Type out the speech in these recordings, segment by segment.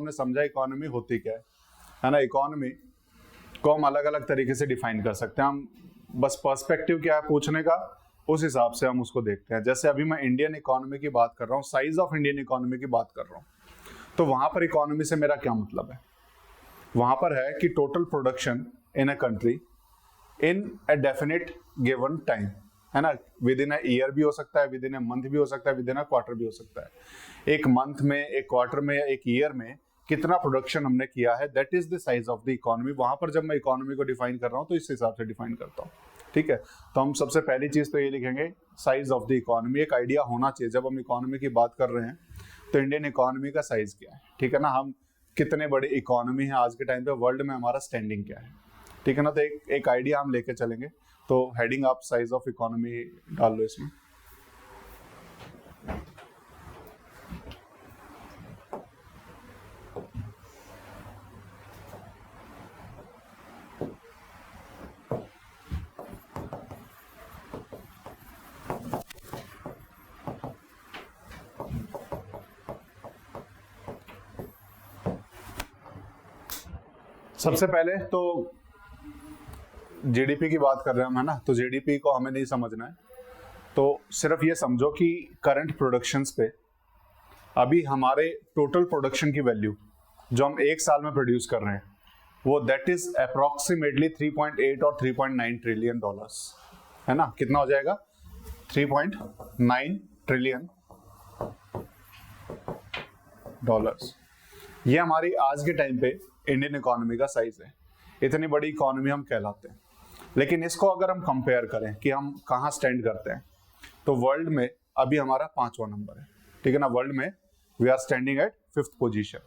हमने समझा इकोनॉमी होती क्या है ना। इकोनॉमी को हम अलग अलग तरीके से डिफाइन कर सकते हैं। हम बस पर्सपेक्टिव क्या है पूछने का, उस हिसाब से हम उसको देखते हैं। जैसे अभी मैं इंडियन इकोनॉमी की बात कर रहा हूँ, साइज ऑफ इंडियन इकोनॉमी की बात कर रहा हूँ, तो वहां पर इकोनॉमी से मेरा क्या मतलब है? वहां पर है कि total production in a country in a definite given time, है ना। विद इन अ ईयर भी हो सकता है, विद इन अ मंथ भी हो सकता है, विद इन अ क्वार्टर भी हो सकता है। एक मंथ में, एक क्वार्टर में या एक ईयर में कितना प्रोडक्शन हमने किया है, that is the size of the economy. वहां पर जब मैं इकोनॉमी को डिफाइन कर रहा हूं तो इस हिसाब से डिफाइन करता हूं, ठीक है। तो हम सबसे पहली चीज तो ये लिखेंगे, साइज ऑफ द इकोनॉमी। एक आइडिया होना चाहिए जब हम इकोनॉमी की बात कर रहे हैं तो इंडियन इकोनॉमी का साइज क्या है, ठीक है ना। हम कितने बड़े इकोनॉमी है आज के टाइम पे, वर्ल्ड में हमारा स्टैंडिंग क्या है, ठीक है ना। तो एक आइडिया हम लेके चलेंगे। तो हेडिंग आप साइज ऑफ इकोनॉमी डाल लो इसमें। सबसे पहले तो जीडीपी की बात कर रहे हैं हम, है ना। तो जीडीपी को हमें नहीं समझना है, तो सिर्फ ये समझो कि करंट प्रोडक्शंस पे अभी हमारे टोटल प्रोडक्शन की वैल्यू जो हम एक साल में प्रोड्यूस कर रहे हैं वो दैट इज अप्रोक्सीमेटली 3.8 और 3.9 ट्रिलियन डॉलर्स, है ना। कितना हो जाएगा? 3.9 ट्रिलियन डॉलर्स। ये हमारी आज के टाइम पे इंडियन इकोनॉमी का साइज है। इतनी बड़ी इकोनॉमी हम कहलाते हैं। लेकिन इसको अगर हम कंपेयर करें कि हम कहाँ स्टैंड करते हैं, तो वर्ल्ड में अभी हमारा 5वां नंबर है, ठीक है ना। वर्ल्ड में we are standing at 5th position,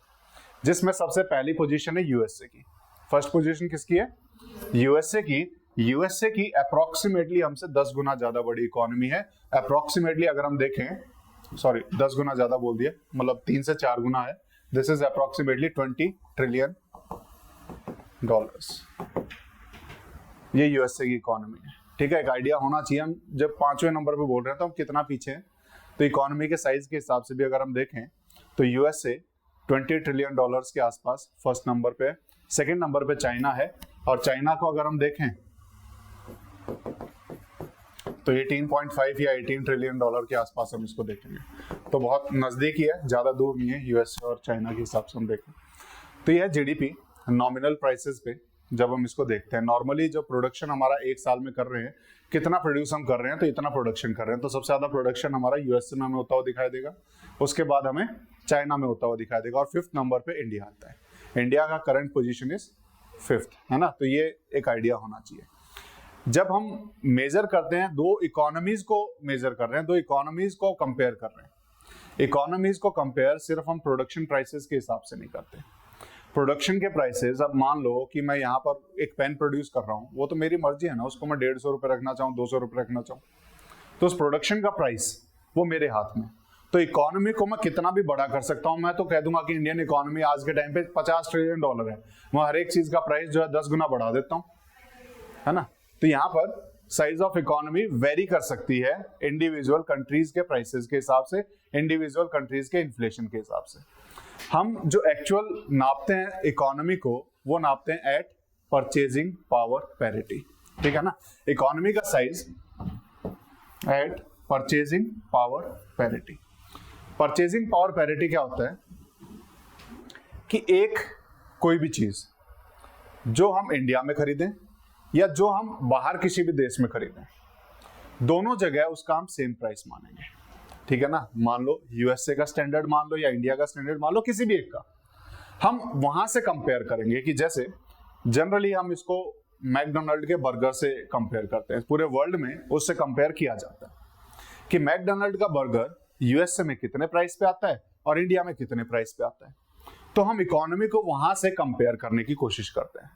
जिसमें सबसे पहली पोजीशन है यूएसए की। फर्स्ट पोजीशन किसकी है? यूएसए की। यूएसए की अप्रोक्सीमेटली हमसे 10 गुना ज्यादा बड़ी इकोनॉमी है। अप्रोक्सीमेटली अगर हम देखें, सॉरी 10 गुना ज्यादा बोल दिया, मतलब 3 से 4 गुना है। This is approximately 20 trillion dollars. ये यूएसए की इकोनॉमी है, ठीक है। एक आइडिया होना चाहिए हम जब 5वें नंबर पे बोल रहे हैं तो हम कितना पीछे हैं। तो इकोनॉमी के साइज के हिसाब से भी अगर हम देखें तो यूएसए 20 ट्रिलियन डॉलर्स के आसपास फर्स्ट नंबर पे है। सेकेंड नंबर पे चाइना है, और चाइना को अगर हम देखें तो 18.5 या 18 ट्रिलियन डॉलर के आसपास हम इसको देखेंगे। तो बहुत नजदीक ही है, ज्यादा दूर नहीं है यूएसए और चाइना के हिसाब से हम देखें तो यह जीडीपी नॉमिनल प्राइसेस पे जब हम इसको देखते हैं। नॉर्मली जो प्रोडक्शन हमारा एक साल में कर रहे हैं, कितना प्रोड्यूस हम कर रहे हैं, तो इतना प्रोडक्शन कर रहे हैं। तो सबसे ज्यादा प्रोडक्शन हमारा यूएसए में हमें होता हुआ दिखाई देगा, उसके बाद हमें चाइना में होता हुआ दिखाई देगा, और 5th नंबर पे इंडिया आता है। इंडिया का करंट पोजीशन इज 5th, है ना। तो ये एक आइडिया होना चाहिए। जब हम मेजर करते हैं, दो इकोनॉमीज को मेजर कर रहे हैं, दो इकोनॉमीज को कंपेयर कर रहे हैं। इकोनॉमीज को कंपेयर सिर्फ हम प्रोडक्शन प्राइसेस के हिसाब से नहीं करते। प्रोडक्शन के प्राइसेस, अब मान लो कि मैं यहाँ पर एक पेन प्रोड्यूस कर रहा हूँ, वो तो मेरी मर्जी है ना, उसको मैं 150 रुपये रखना चाहूँ, 200 रुपये रखना चाहूँ, तो उस प्रोडक्शन का प्राइस वो मेरे हाथ में। तो इकोनॉमी को मैं कितना भी बड़ा कर सकता हूँ। मैं तो कह दूंगा कि इंडियन इकोनॉमी आज के टाइम पे 50 ट्रिलियन डॉलर है, मैं हर एक चीज का प्राइस जो है 10 गुना बढ़ा देता हूँ, है ना। तो यहाँ पर साइज ऑफ इकोनॉमी वेरी कर सकती है इंडिविजुअल कंट्रीज के प्राइसेस के हिसाब से, इंडिविजुअल कंट्रीज के इन्फ्लेशन के हिसाब से। हम जो एक्चुअल नापते हैं इकोनॉमी को, वो नापते हैं एट परचेजिंग पावर पैरिटी, ठीक है ना। इकोनॉमी का size at purchasing power parity. Purchasing power parity क्या होता है कि एक कोई भी चीज जो हम इंडिया में खरीदें या जो हम बाहर किसी भी देश में खरीदें, दोनों जगह उसका हम सेम प्राइस मानेंगे, ठीक है ना। मान लो यूएसए का स्टैंडर्ड मान लो या इंडिया का स्टैंडर्ड मान लो, किसी भी एक का हम वहां से कंपेयर करेंगे। कि जैसे जनरली हम इसको मैकडोनल्ड के बर्गर से कंपेयर करते हैं, पूरे वर्ल्ड में उससे कंपेयर किया जाता है कि मैकडोनल्ड का बर्गर यूएसए में कितने प्राइस पे आता है और इंडिया में कितने प्राइस पे आता है। तो हम इकोनॉमी को वहां से कंपेयर करने की कोशिश करते हैं,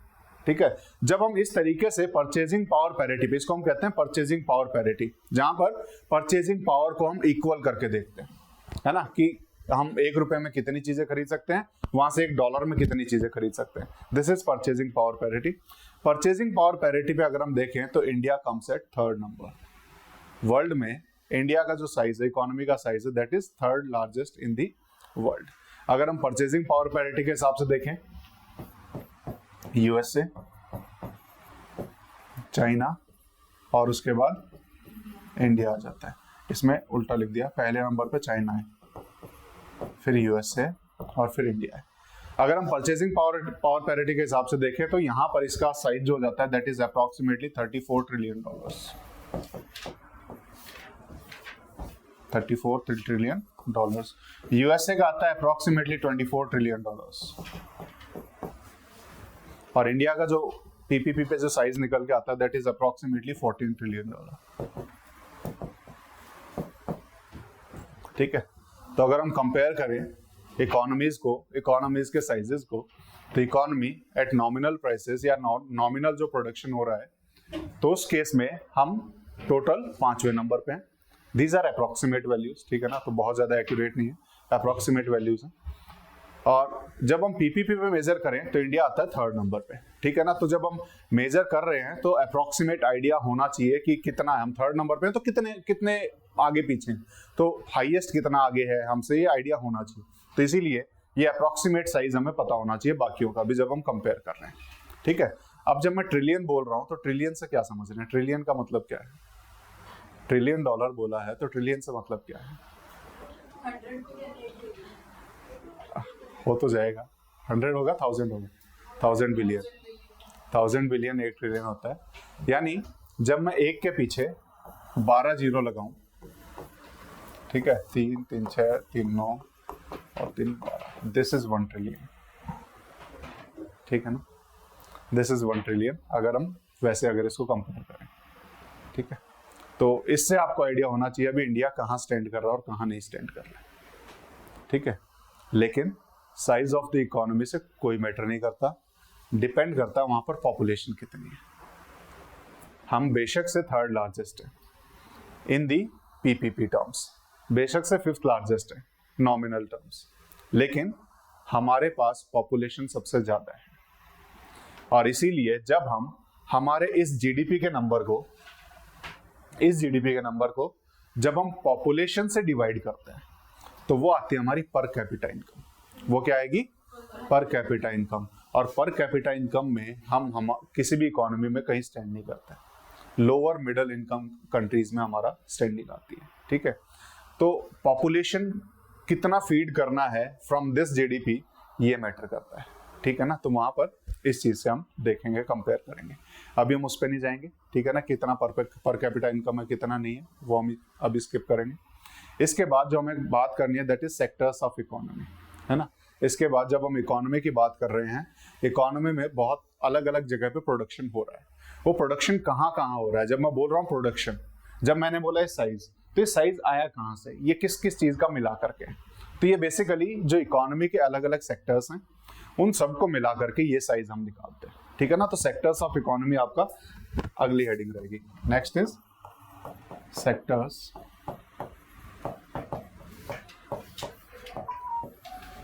ठीक है। जब हम इस तरीके से परचेजिंग पावर पैरिटी पे, इसको हम कहते हैं परचेजिंग पावर पैरिटी, जहां पर परचेजिंग पावर को हम इक्वल करके देखते हैं, है ना, कि हम 1 रुपए में कितनी चीजें खरीद सकते हैं, वहां से $1 में कितनी चीजें खरीद सकते हैं। This is purchasing power parity. Purchasing power parity पे अगर हम देखें तो India comes at 3rd number. World में इंडिया का जो साइज है, इकोनॉमी का साइज है, that is 3rd largest in the world. अगर हम परचेजिंग पावर पैरिटी के हिसाब से देखें, यूएसए, चाइना और उसके बाद इंडिया आ जाता है। इसमें उल्टा लिख दिया, पहले नंबर पे चाइना है, फिर यूएसए और फिर इंडिया है। अगर हम परचेजिंग पावर पैरिटी के हिसाब से देखें तो यहां पर इसका साइज जो हो जाता है that is approximately $34 trillion. 34 trillion dollars. USA का आता है अप्रोक्सीमेटली $24 ट्रिलियन और इंडिया का जो पीपीपी पे जो साइज निकल के आता है दैट इज अप्रोक्सीमेटली $14 ट्रिलियन। ठीक है, तो अगर हम कंपेयर करें इकोनॉमीज के साइजेस को, तो इकोनॉमी एट नॉमिनल प्राइसेस या नॉमिनल जो प्रोडक्शन हो रहा है, तो उस केस में हम टोटल 5वें नंबर पे हैं। दीज आर अप्रोक्सीमेट वैल्यूज, ठीक है ना, तो बहुत ज्यादा एक्यूरेट नहीं है, अप्रोक्सीमेट वैल्यूज हैं। और जब हम पीपीपी पे मेजर करें तो इंडिया आता है 3rd नंबर पे, ठीक है ना। तो जब हम मेजर कर रहे हैं तो अप्रोक्सीमेट आइडिया होना चाहिए कि कितना है, हम 3rd नंबर पे हैं तो कितने आगे पीछे हैं, तो हाईएस्ट कितना आगे है, हमसे ये आइडिया होना चाहिए। तो इसीलिए ये अप्रोक्सीमेट साइज हमें पता होना चाहिए बाकियों का भी जब हम कंपेयर कर रहे हैं, ठीक है। अब जब मैं ट्रिलियन बोल रहा हूं तो ट्रिलियन से क्या समझ रहे हैं, ट्रिलियन का मतलब क्या है, ट्रिलियन डॉलर बोला है तो ट्रिलियन से मतलब क्या है, हो तो जाएगा, 100 होगा, 1000 होगा, 1000 बिलियन, 1000 बिलियन 1 ट्रिलियन होता है। यानी जब मैं एक के पीछे 12 जीरो लगाऊं, ठीक है, 3 3 6 3 9 और 3 12, दिस इज 1 ट्रिलियन, ठीक है ना, दिस इज 1 ट्रिलियन अगर हम वैसे अगर इसको कंपेयर करें, ठीक है। तो इससे आपको आइडिया होना चाहिए अभी इंडिया कहाँ स्टैंड कर रहा है और कहाँ नहीं स्टैंड कर रहा है, ठीक है। लेकिन साइज ऑफ द इकोनॉमी से कोई मैटर नहीं करता, डिपेंड करता है वहां पर पॉपुलेशन कितनी है। हम बेशक से 3rd लार्जेस्ट है इन दी पीपीपी टर्म्स, बेशक से 5th लार्जेस्ट है नॉमिनल टर्म्स, लेकिन हमारे पास पॉपुलेशन सबसे ज्यादा है। और इसीलिए जब हम हमारे इस जीडीपी के नंबर को जब हम पॉपुलेशन से डिवाइड करते हैं तो वो आती है हमारी पर कैपिटा इनकम। वो क्या आएगी, पर कैपिटा इनकम। और पर कैपिटा इनकम में हम किसी भी इकोनॉमी में कहीं स्टैंड नहीं करते, लोअर मिडिल इनकम कंट्रीज में हमारा स्टैंडिंग आती है, ठीक है। तो पॉपुलेशन कितना फीड करना है फ्रॉम दिस जीडीपी ये मैटर करता है, ठीक है ना। तो वहां पर इस चीज से हम देखेंगे, कंपेयर करेंगे। अभी हम उस पर नहीं जाएंगे, ठीक है ना, कितना पर कैपिटा इनकम है कितना नहीं है, वो हम अभी स्किप करेंगे। इसके बाद जो हमें बात करनी है that is sectors of economy, है ना। इसके बाद जब हम इकोनॉमी की बात कर रहे हैं, इकोनॉमी में बहुत अलग अलग जगह पे प्रोडक्शन हो रहा है। वो प्रोडक्शन कहाँ कहाँ हो रहा है, जब मैं बोल रहा हूँ प्रोडक्शन, जब मैंने बोला है साइज, तो ये साइज आया कहाँ से, ये किस किस चीज का मिला करके। तो ये बेसिकली जो इकोनॉमी के अलग अलग सेक्टर्स हैं उन सबको मिला करके ये साइज हम निकालते हैं, ठीक है ना। तो सेक्टर्स ऑफ इकोनॉमी आपका अगली हेडिंग रहेगी। Next is sectors.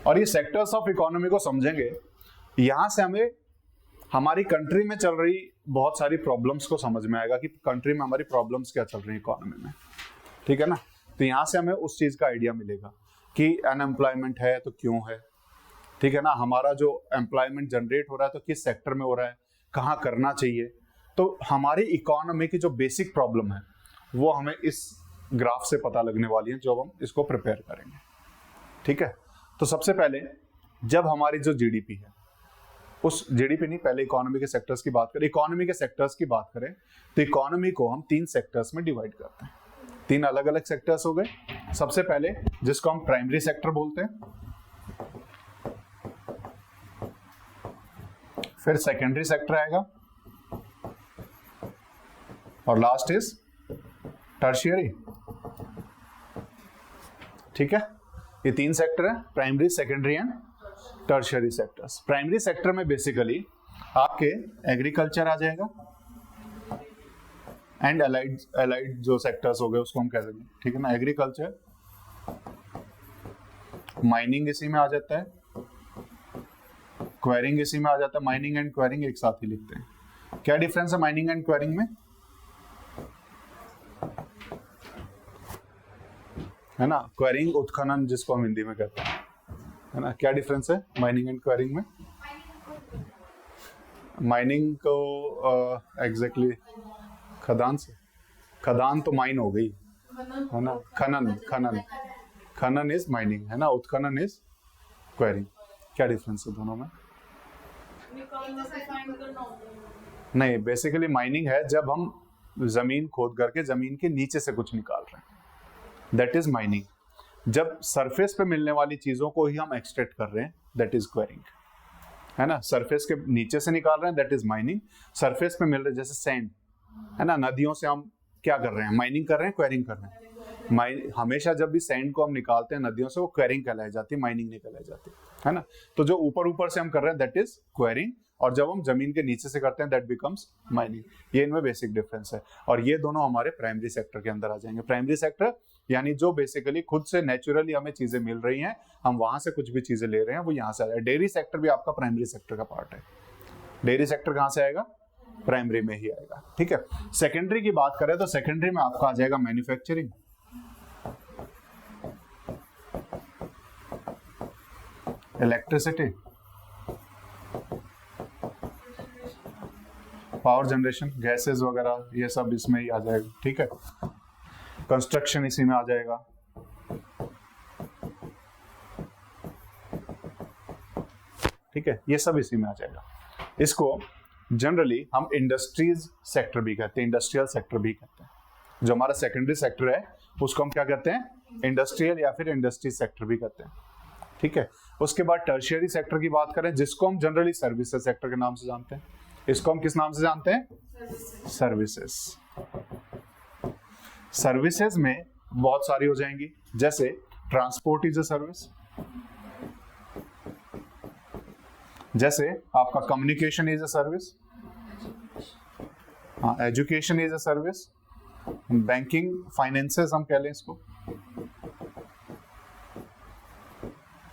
और ये सेक्टर्स ऑफ इकोनॉमी को समझेंगे, यहां से हमें हमारी कंट्री में चल रही बहुत सारी प्रॉब्लम्स को समझ में आएगा कि कंट्री में हमारी प्रॉब्लम्स क्या चल रही है इकोनॉमी में, ठीक है ना। तो यहां से हमें उस चीज का आइडिया मिलेगा कि अनएम्प्लॉयमेंट है तो क्यों है, ठीक है ना। हमारा जो एम्प्लॉयमेंट जनरेट हो रहा है तो किस सेक्टर में हो रहा है, कहाँ करना चाहिए। तो हमारी इकोनॉमी की जो बेसिक प्रॉब्लम है वो हमें इस ग्राफ से पता लगने वाली है जब हम इसको प्रिपेयर करेंगे, ठीक है। तो सबसे पहले जब हमारी जो जीडीपी है, उस जीडीपी नहीं, पहले इकोनॉमी के सेक्टर्स की बात करें। इकोनॉमी के सेक्टर्स की बात करें तो इकोनॉमी को हम 3 सेक्टर्स में डिवाइड करते हैं। 3 अलग अलग सेक्टर्स हो गए। सबसे पहले जिसको हम प्राइमरी सेक्टर बोलते हैं, फिर सेकेंडरी सेक्टर आएगा और लास्ट इज टर्शियरी, ठीक है। ये 3 सेक्टर है, primary, secondary and tertiary sectors. Primary sector में बेसिकली आपके एग्रीकल्चर आ जाएगा एंड अलाइड जो सेक्टर्स हो गए उसको हम कह देंगे, ठीक है ना। एग्रीकल्चर, माइनिंग इसी में आ जाता है, क्वेरिंग इसी में आ जाता है। माइनिंग एंड क्वेरिंग एक साथ ही लिखते हैं। क्या डिफरेंस है माइनिंग एंड क्वेरिंग में, है ना। क्वेरिंग उत्खनन जिसको हम हिंदी में कहते हैं, है ना। क्या डिफरेंस है माइनिंग एंड क्वेरिंग में? माइनिंग को एग्जैक्टली खदान से, खदान तो माइन हो गई है ना, खनन खनन खनन इज माइनिंग है ना, उत्खनन इज क्वेरिंग। क्या डिफरेंस है दोनों में? नहीं, बेसिकली माइनिंग है जब हम जमीन खोद करके जमीन के नीचे से कुछ निकाल रहे हैं, दैट इज माइनिंग। जब सरफेस पे मिलने वाली चीजों को ही हम एक्सट्रैक्ट कर रहे हैं, दैट इज क्वेरिंग, है ना। सरफेस के नीचे से निकाल रहे हैं, दैट इज माइनिंग। सरफेस पे मिल रहे जैसे सैंड, है ना, नदियों से हम क्या कर रहे हैं? माइनिंग कर रहे हैं, क्वेरिंग कर रहे हैं। हमेशा जब भी सैंड को हम निकालते हैं नदियों से, वो क्वेरिंग कहलाई जाती है, माइनिंग नहीं कहलाई जाती, है ना। तो जो ऊपर ऊपर से हम कर रहे हैं दैट इज क्वेरिंग, और जब हम जमीन के नीचे से करते हैं दैट बिकम्स माइनिंग। ये इनमें बेसिक डिफरेंस है, और ये दोनों हमारे प्राइमरी सेक्टर के अंदर आ जाएंगे। प्राइमरी सेक्टर यानी जो बेसिकली खुद से नेचुरली हमें चीजें मिल रही हैं, हम वहां से कुछ भी चीजें ले रहे हैं, वो यहाँ से आ जाए। डेयरी सेक्टर भी आपका प्राइमरी सेक्टर का पार्ट है। डेयरी सेक्टर कहाँ से आएगा? प्राइमरी में ही आएगा, ठीक है। सेकेंडरी की बात करें तो सेकेंडरी में आपका आ जाएगा manufacturing, electricity, power generation, gases वगैरह, ये सब इसमें ही आ जाएगा, ठीक है। कंस्ट्रक्शन इसी में आ जाएगा, ठीक है, ये सब इसी में आ जाएगा। इसको जनरली हम इंडस्ट्रीज सेक्टर भी कहते हैं, इंडस्ट्रियल सेक्टर भी कहते हैं। जो हमारा सेकेंडरी सेक्टर है उसको हम क्या कहते हैं? इंडस्ट्रियल या फिर इंडस्ट्री सेक्टर भी कहते हैं, ठीक है। उसके बाद टर्शियरी सेक्टर की बात करें, जिसको हम जनरली सर्विसेज सेक्टर के नाम से जानते हैं। इसको हम किस नाम से जानते हैं? सर्विसेज। सर्विसेज में बहुत सारी हो जाएंगी, जैसे ट्रांसपोर्ट इज अ सर्विस, जैसे आपका कम्युनिकेशन इज अ सर्विस, हाँ, education is a service, banking finances हम कह लें इसको,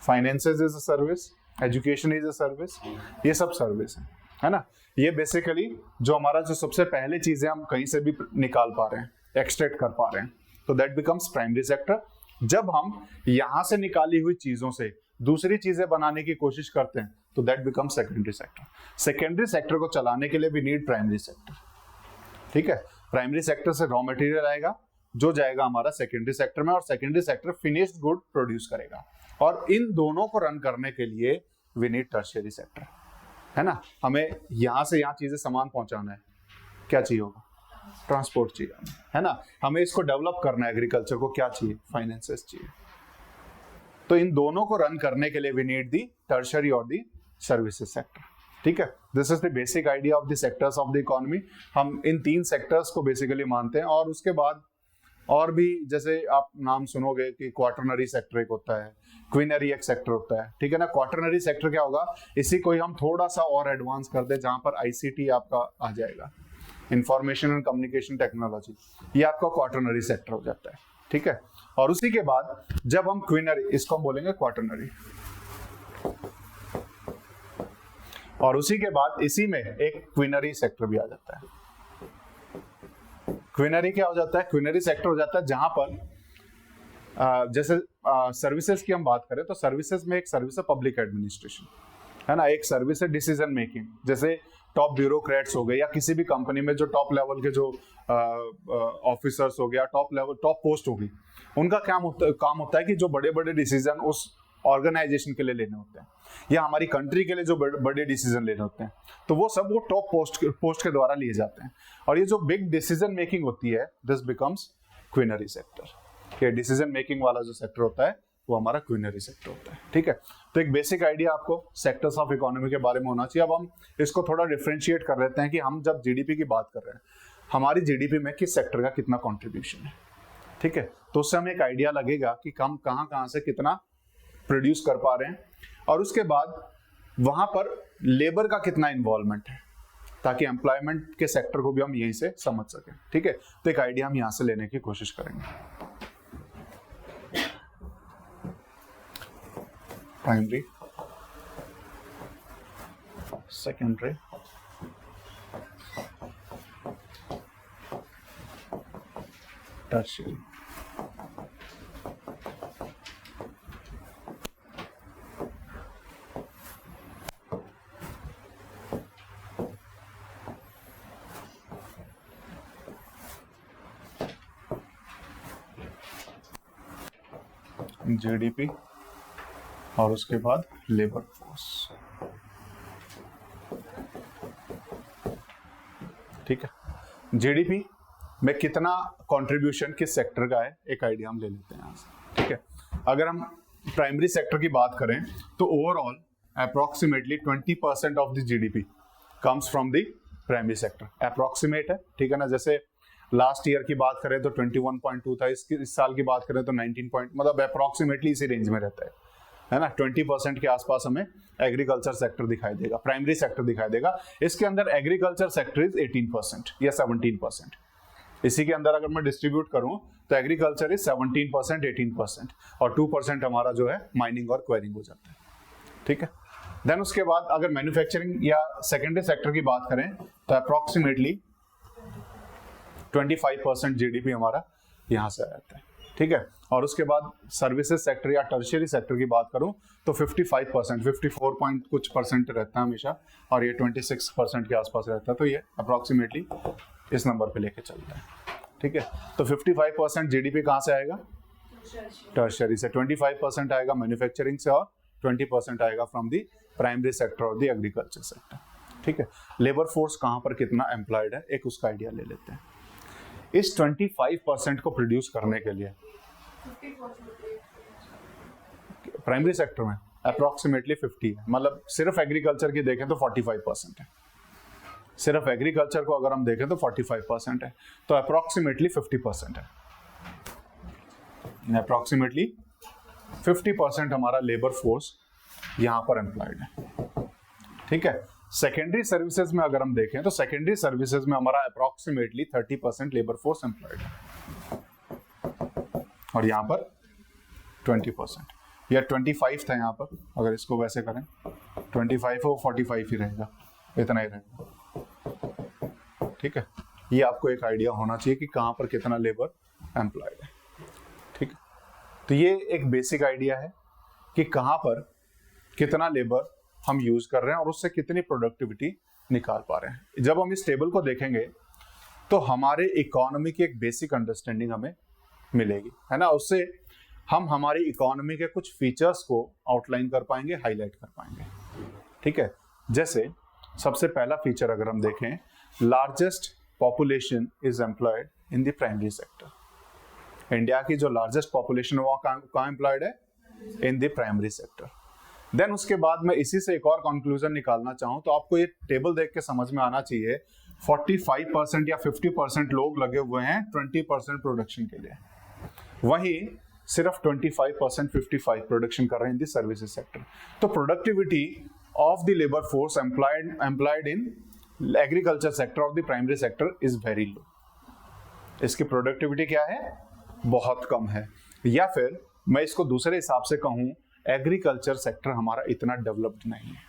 finances is a service, education is a service, ये सब सर्विस है ना। ये बेसिकली जो हमारा जो सबसे पहले चीजें हम कहीं से भी निकाल पा रहे हैं, एक्सट्रैक्ट कर पा रहे हैं, तो दैट बिकम्स प्राइमरी सेक्टर। जब हम यहां से निकाली हुई चीजों से दूसरी चीजें बनाने की कोशिश करते हैं तो that becomes secondary sector. Secondary sector को चलाने के लिए वी नीड प्राइमरी सेक्टर, ठीक है। प्राइमरी सेक्टर से रॉ मटेरियल आएगा जो जाएगा हमारा सेकेंडरी सेक्टर में, और secondary sector finished good produce करेगा, और इन दोनों को रन करने के लिए वी नीड टर्शियरी सेक्टर, है ना। हमें यहां से यहां चीजें सामान पहुंचाना है, क्या चाहिए होगा? ट्रांसपोर्ट चाहिए, है ना। हमें इसको डेवलप करना है, एग्रीकल्चर को क्या चाहिए? फाइनेंसेस चाहिए। तो इन दोनों को रन करने के लिए वी नीड दी टर्शियरी और दी सर्विसेज सेक्टर, ठीक है। This is the basic idea of the sectors of the economy. हम इन तीन सेक्टर्स को बेसिकली मानते हैं, और उसके बाद और भी जैसे आप नाम सुनोगे कि क्वाटरनरी सेक्टर एक होता है, क्विनरी एक सेक्टर होता है, ठीक है ना। क्वाटरनरी सेक्टर क्या होगा? इसी को ही हम थोड़ा सा और एडवांस कर दे, जहां पर आईसीटी आपका आ जाएगा, इंफॉर्मेशन एंड कम्युनिकेशन टेक्नोलॉजी, ये आपका क्वाटरनरी सेक्टर हो जाता है, ठीक है। और उसी के बाद जब हम क्विनरी, इसको हम बोलेंगे क्वाटरनरी, और उसी के बाद इसी में एक क्विनरी सेक्टर भी आ जाता है। क्विनरी क्या हो जाता है? क्विनरी सेक्टर हो जाता है जहां पर जैसे सर्विसेज की हम बात करें तो सर्विसेज में एक सर्विस है पब्लिक एडमिनिस्ट्रेशन, है ना। एक सर्विस है डिसीजन मेकिंग, जैसे टॉप ब्यूरोक्रेट्स हो गए, या किसी भी कंपनी में जो टॉप लेवल के जो ऑफिसर्स हो गया, टॉप लेवल टॉप पोस्ट होगी, उनका काम होता है कि जो बड़े बड़े डिसीजन उस ऑर्गेनाइजेशन के लिए लेने होते हैं, या हमारी कंट्री के लिए जो बड़े डिसीजन लेने होते हैं, तो वो सब वो टॉप पोस्ट के द्वारा लिए जाते हैं। और ये जो बिग डिसीजन मेकिंग होती है, दिस बिकम्स क्विनरी सेक्टर। ये डिसीजन मेकिंग वाला जो सेक्टर होता है वो हमारा क्विनरी सेक्टर होता है, ठीक है। तो एक बेसिक आइडिया आपको सेक्टर्स ऑफ इकोनॉमी के बारे में होना चाहिए। अब हम इसको थोड़ा डिफरेंशिएट कर लेते हैं कि हम जब जीडीपी की बात कर रहे हैं, हमारी जीडीपी में किस सेक्टर का कितना कॉन्ट्रीब्यूशन है, ठीक है। तो उससे हमें एक आइडिया लगेगा कि हम कहाँ से कितना प्रोड्यूस कर पा रहे हैं, और उसके बाद वहां पर लेबर का कितना इन्वॉल्वमेंट है, ताकि एम्प्लॉयमेंट के सेक्टर को भी हम यहीं से समझ सकें, ठीक है। तो एक आइडिया हम यहां से लेने की कोशिश करेंगे। Primary, secondary, tertiary. जीडीपी और उसके बाद लेबर फोर्स। ठीक है, जीडीपी में कितना कंट्रीब्यूशन किस सेक्टर का है एक आइडिया हम ले लेते हैं यहाँ से। ठीक है, अगर हम प्राइमरी सेक्टर की बात करें तो overall approximately 20% of the GDP comes from the primary sector. Approximate है, ठीक है ना, जैसे लास्ट ईयर की बात करें तो 21.2 था, इस साल की बात करें तो 19 पॉइंट, मतलब अप्रोक्सीमेटली इसी रेंज में रहता है ना। 20% के आसपास हमें एग्रीकल्चर सेक्टर दिखाई देगा, प्राइमरी सेक्टर दिखाई देगा। इसके अंदर एग्रीकल्चर सेक्टर इज 18% या 17%। इसी के अंदर अगर मैं डिस्ट्रीब्यूट करूं तो एग्रीकल्चर इज 17%, 18% और 2% हमारा जो है माइनिंग और क्वेरिंग हो जाता है। ठीक है, देन उसके बाद अगर मैन्युफैक्चरिंग या सेकेंडरी सेक्टर की बात करें तो अप्रोक्सीमेटली 25% जीडीपी हमारा यहाँ से आता है। ठीक है, और उसके बाद सर्विसेज सेक्टर या टर्शियरी सेक्टर की बात करूं तो 55%, 54 पॉइंट कुछ परसेंट रहता है हमेशा, और ये 26% के आसपास रहता है। तो ये अप्रोक्सीमेटली इस नंबर पे लेके चलता है। ठीक है, तो 55% जीडीपी कहाँ से आएगा? टर्शियरी से। 25% आएगा मैन्युफैक्चरिंग से और 20% आएगा फ्रॉम दी प्राइमरी सेक्टर और दी एग्रीकल्चर सेक्टर। ठीक है, लेबर फोर्स कहाँ पर कितना एम्प्लॉयड है एक उसका आइडिया ले लेते हैं। इस 25% को प्रोड्यूस करने के लिए प्राइमरी सेक्टर में अप्रोक्सीमेटली 50 है, मतलब सिर्फ एग्रीकल्चर की देखें तो 45% है। सिर्फ एग्रीकल्चर को अगर हम देखें तो 45% है, तो अप्रोक्सीमेटली 50% है। अप्रोक्सीमेटली 50% हमारा लेबर फोर्स यहां पर एम्प्लॉयड है। ठीक है, सेकेंडरी सर्विसेज में अगर हम देखें तो सेकेंडरी सर्विसेज में हमारा अप्रोक्सीमेटली 30% लेबर फोर्स एम्प्लॉयड है, और यहां पर 20% या 25 था यहाँ पर, अगर इसको वैसे करें 25 हो 45 ही रहेगा, इतना ही रहेगा। ठीक है, ये आपको एक आइडिया होना चाहिए कि कहाँ पर कितना लेबर एम्प्लॉयड है। ठीक है, तो ये एक बेसिक आइडिया है कि कहाँ पर कितना लेबर हम यूज कर रहे हैं और उससे कितनी प्रोडक्टिविटी निकाल पा रहे हैं। जब हम इस टेबल को देखेंगे तो हमारे इकोनॉमी की एक बेसिक अंडरस्टैंडिंग हमें मिलेगी, है ना। उससे हम हमारी इकोनॉमी के कुछ फीचर्स को आउटलाइन कर पाएंगे, हाईलाइट कर पाएंगे। ठीक है, जैसे सबसे पहला फीचर अगर हम देखें, largest population is employed in the primary sector. India की जो लार्जेस्ट पॉपुलेशन है वो कहाँ एम्प्लॉयड है? In the primary sector. Then उसके बाद मैं इसी से एक और कंक्लूजन निकालना चाहूं तो आपको ये टेबल देख के समझ में आना चाहिए 45% या 50% लोग लगे हुए हैं 20% प्रोडक्शन के लिए, वहीं सिर्फ 25% 55 प्रोडक्शन कर रहे हैं इन द सर्विसेज सेक्टर। तो productivity of the labour force employed in agriculture sector of the primary sector is very लो। इसकी प्रोडक्टिविटी क्या है? बहुत कम है। या फिर मैं इसको दूसरे हिसाब से कहूं, एग्रीकल्चर सेक्टर हमारा इतना डेवलप्ड नहीं है,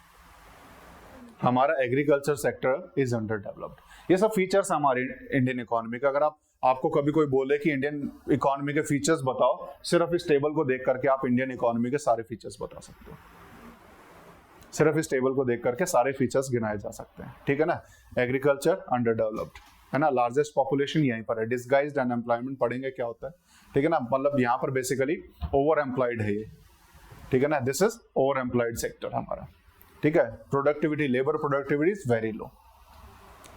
हमारा agriculture sector is under developed. ये सब फीचर्स हमारे इंडियन इकोनॉमी का। अगर आपको कभी कोई बोले कि इंडियन इकोनॉमी के फीचर्स बताओ, सिर्फ इस टेबल को देख करके आप इंडियन इकोनॉमी के सारे फीचर्स बता सकते हो। सिर्फ इस टेबल को देख करके सारे फीचर्स गिनाए जा सकते हैं। ठीक है ना, एग्रीकल्चर अंडर डेवलप्ड है ना, लार्जेस्ट पॉपुलेशन यहीं पर है, डिस्गाइज्ड अनएम्प्लॉयमेंट पढ़ेंगे क्या होता है। ठीक है ना, मतलब यहाँ पर बेसिकली ओवर एम्प्लॉयड है ये। ठीक है ना, this is over employed sector हमारा। ठीक है, productivity, labour productivity is very लो।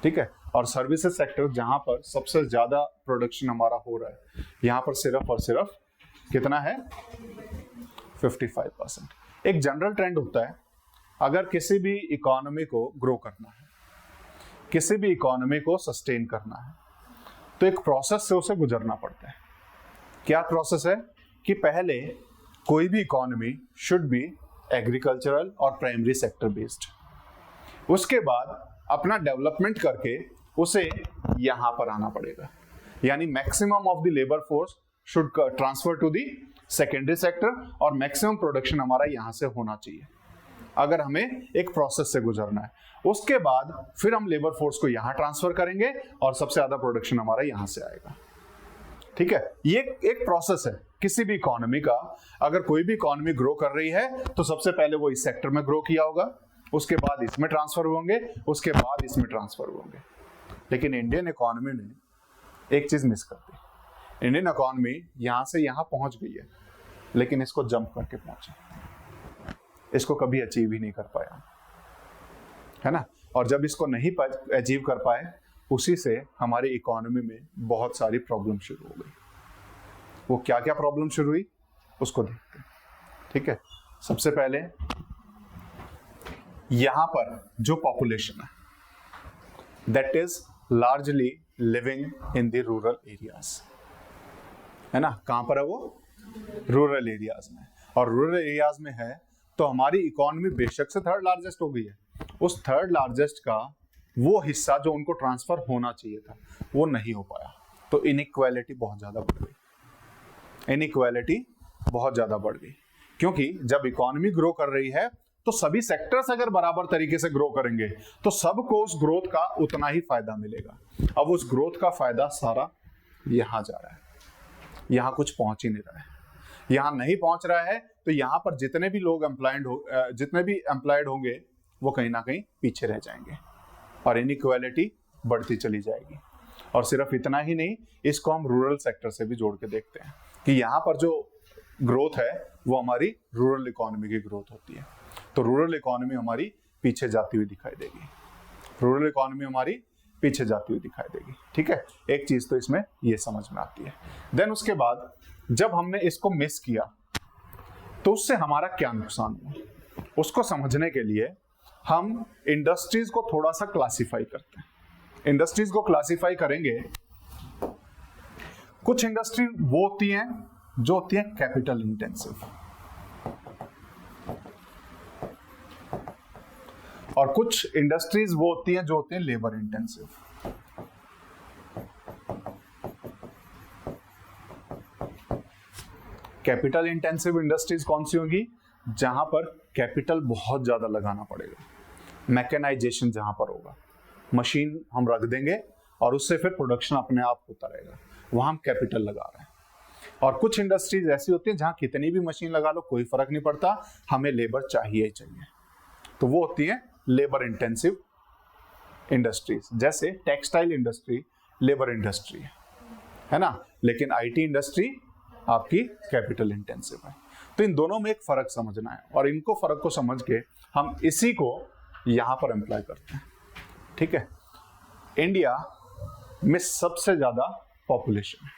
ठीक है, और सर्विसेज सेक्टर जहां पर सबसे ज्यादा प्रोडक्शन हमारा हो रहा है, यहाँ पर सिर्फ और सिर्फ कितना है? 55%। एक जनरल ट्रेंड होता है, अगर किसी भी इकोनॉमी को ग्रो करना है, किसी भी इकोनॉमी को सस्टेन करना है, तो एक प्रोसेस से उसे गुजरना पड़ता है। क्या प्रोसेस है? कि पहले कोई भी इकोनॉमी शुड बी एग्रीकल्चरल और प्राइमरी सेक्टर बेस्ड, उसके बाद अपना डेवलपमेंट करके उसे यहां पर आना पड़ेगा, यानी maximum of the labour force should transfer to the secondary sector और मैक्सिमम प्रोडक्शन हमारा यहां से होना चाहिए अगर हमें एक प्रोसेस से गुजरना है। उसके बाद फिर हम लेबर फोर्स को यहां ट्रांसफर करेंगे और सबसे ज्यादा प्रोडक्शन हमारा यहां से आएगा। ठीक है, ये एक प्रोसेस है किसी भी इकोनॉमी का। अगर कोई भी इकोनॉमी ग्रो कर रही है तो सबसे पहले वो इस सेक्टर में ग्रो किया होगा, उसके बाद इसमें ट्रांसफर होंगे, उसके बाद इसमें ट्रांसफर होंगे। लेकिन इंडियन इकोनॉमी ने एक चीज मिस कर दी। इंडियन इकोनॉमी यहां से यहां पहुंच गई है, लेकिन इसको जंप करके पहुंचे, इसको कभी अचीव ही नहीं कर पाया, है ना। और जब इसको नहीं अचीव कर पाए, उसी से हमारी इकोनॉमी में बहुत सारी प्रॉब्लम शुरू हो गई। वो क्या क्या प्रॉब्लम शुरू हुई उसको देखते हैं, ठीक है। सबसे पहले यहां पर जो पॉपुलेशन है, that is largely living in the rural areas, है ना। कहां पर है वो? रूरल एरियाज में। और रूरल एरियाज में है तो हमारी इकोनॉमी बेशक से थर्ड लार्जेस्ट हो गई है, उस थर्ड लार्जेस्ट का वो हिस्सा जो उनको ट्रांसफर होना चाहिए था वो नहीं हो पाया, तो इनइक्वालिटी बहुत ज्यादा बढ़ गई। इनइक्वालिटी बहुत ज्यादा बढ़ गई, क्योंकि जब इकोनॉमी ग्रो कर रही है तो सभी सेक्टर्स अगर बराबर तरीके से ग्रो करेंगे तो सबको उस ग्रोथ का उतना ही फायदा मिलेगा। अब उस ग्रोथ का फायदा सारा यहां जा रहा है, यहां कुछ पहुंच ही नहीं रहा है। यहां नहीं पहुंच रहा है तो यहां पर जितने भी लोग एम्प्लॉयड होंगे वो कहीं ना कहीं पीछे रह जाएंगे और इनइक्वालिटी बढ़ती चली जाएगी। और सिर्फ इतना ही नहीं, इसको हम रूरल सेक्टर से भी जोड़ के देखते हैं कि यहाँ पर जो ग्रोथ है वो हमारी रूरल इकोनॉमी की ग्रोथ होती है, तो रूरल इकोनॉमी हमारी पीछे जाती हुई दिखाई देगी, रूरल इकोनॉमी हमारी पीछे जाती हुई दिखाई देगी, ठीक है। एक चीज तो इसमें ये समझ में आती है। देन उसके बाद जब हमने इसको मिस किया तो उससे हमारा क्या नुकसान हुआ, उसको समझने के लिए हम इंडस्ट्रीज को थोड़ा सा क्लासिफाई करते हैं। इंडस्ट्रीज को क्लासिफाई करेंगे, कुछ इंडस्ट्री वो होती हैं जो होती हैं कैपिटल इंटेंसिव, और कुछ इंडस्ट्रीज वो होती हैं जो होती हैं labour intensive. Capital intensive industries कौन सी होंगी? जहां पर कैपिटल बहुत ज्यादा लगाना पड़ेगा, मैकेनाइजेशन जहां पर होगा, मशीन हम रख देंगे और उससे फिर प्रोडक्शन अपने आप होता रहेगा, वहां हम कैपिटल लगा रहे हैं। और कुछ इंडस्ट्रीज ऐसी होती हैं जहां कितनी भी मशीन लगा लो कोई फर्क नहीं पड़ता, हमें लेबर चाहिए ही चाहिए, तो वो होती है लेबर इंटेंसिव इंडस्ट्रीज। जैसे टेक्सटाइल इंडस्ट्री लेबर इंडस्ट्री है ना, लेकिन आईटी इंडस्ट्री आपकी कैपिटल इंटेंसिव है। तो इन दोनों में एक फर्क समझना है, और इनको फर्क को समझ के हम इसी को यहां पर एम्प्लॉय करते हैं, ठीक है। इंडिया में सबसे ज्यादा पॉपुलेशन है,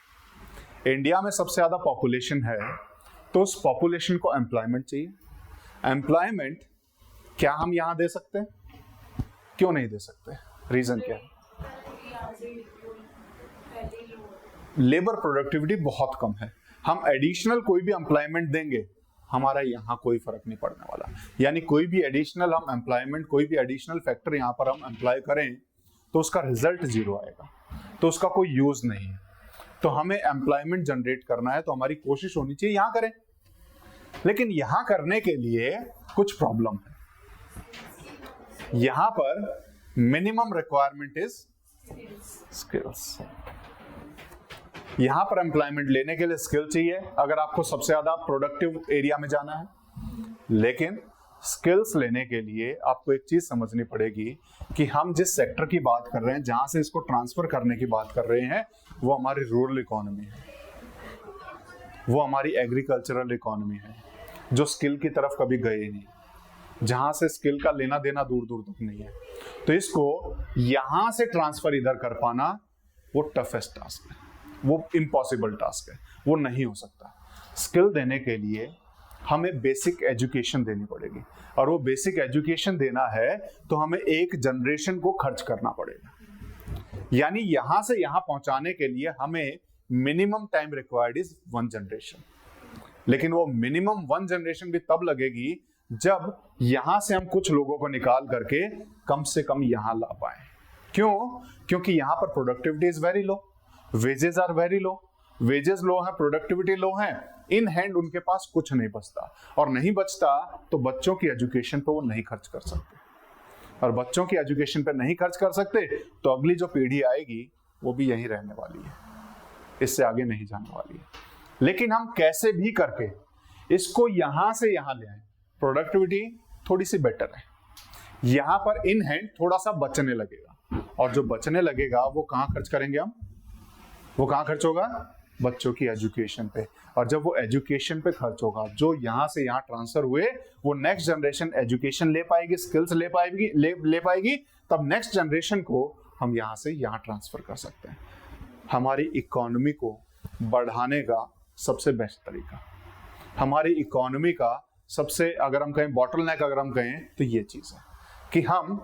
इंडिया में सबसे ज्यादा पॉपुलेशन है, तो उस पॉपुलेशन को एम्प्लॉयमेंट चाहिए। एम्प्लॉयमेंट क्या हम यहां दे सकते हैं? क्यों नहीं दे सकते? रीजन क्या है? लेबर प्रोडक्टिविटी बहुत कम है। हम एडिशनल कोई भी एम्प्लॉयमेंट देंगे, हमारा यहां कोई फर्क नहीं पड़ने वाला। यानी कोई भी एडिशनल हम एम्प्लॉयमेंट, कोई भी एडिशनल फैक्टर यहां पर हम एम्प्लॉय करें तो उसका रिजल्ट जीरो आएगा, तो उसका कोई यूज नहीं है। तो हमें एम्प्लॉयमेंट जनरेट करना है तो हमारी कोशिश होनी चाहिए यहां करें, लेकिन यहां करने के लिए कुछ प्रॉब्लम है। यहां पर मिनिमम रिक्वायरमेंट इज स्किल्स। यहां पर एम्प्लॉयमेंट लेने के लिए स्किल चाहिए अगर आपको सबसे ज्यादा प्रोडक्टिव एरिया में जाना है, लेकिन स्किल्स लेने के लिए आपको एक चीज समझनी पड़ेगी कि हम जिस सेक्टर की बात कर रहे हैं, जहां से इसको ट्रांसफर करने की बात कर रहे हैं, वो हमारी रूरल इकोनॉमी है, वो हमारी एग्रीकल्चरल इकोनॉमी है, जो स्किल की तरफ कभी गए नहीं, जहां से स्किल का लेना देना दूर दूर तक नहीं है। तो इसको यहां से ट्रांसफर इधर कर पाना वो टफेस्ट टास्क है, वो इम्पॉसिबल टास्क है, वो नहीं हो सकता। स्किल देने के लिए हमें बेसिक एजुकेशन देनी पड़ेगी, और वो बेसिक एजुकेशन देना है तो हमें एक जनरेशन को खर्च करना पड़ेगा। यानी यहां से यहां पहुंचाने के लिए हमें minimum time required is 1 generation, लेकिन वो मिनिमम 1 जनरेशन भी तब लगेगी जब यहां से हम कुछ लोगों को निकाल करके कम से कम यहां ला पाए। क्यों? क्योंकि यहां पर productivity is very low, wages are very low, wages low है, प्रोडक्टिविटी लो है, इन हैंड उनके पास कुछ नहीं बचता, और नहीं बचता तो बच्चों की एजुकेशन पे वो नहीं खर्च कर सकते, और बच्चों की एजुकेशन पे नहीं खर्च कर सकते तो अगली जो पीढ़ी आएगी वो भी यहीं रहने वाली है, इससे आगे नहीं जाने वाली है। लेकिन हम कैसे भी करके इसको यहां से यहां ले आए, प्रोडक्टिविटी थोड़ी सी बेटर है, यहां पर इन हैंड थोड़ा सा बचने लगेगा, और जो बचने लगेगा वो कहां खर्च करेंगे हम? वो कहां खर्च होगा? बच्चों की एजुकेशन पे। और जब वो एजुकेशन पे खर्च होगा, जो यहाँ से यहाँ ट्रांसफर हुए, वो नेक्स्ट जनरेशन एजुकेशन ले पाएगी, स्किल्स ले पाएगी, ले पाएगी, तब नेक्स्ट जनरेशन को हम यहाँ से यहाँ ट्रांसफर कर सकते हैं। हमारी इकोनॉमी को बढ़ाने का सबसे बेस्ट तरीका, हमारी इकोनॉमी का सबसे, अगर हम कहें बॉटलनेक, अगर हम कहें तो ये चीज़ है कि हम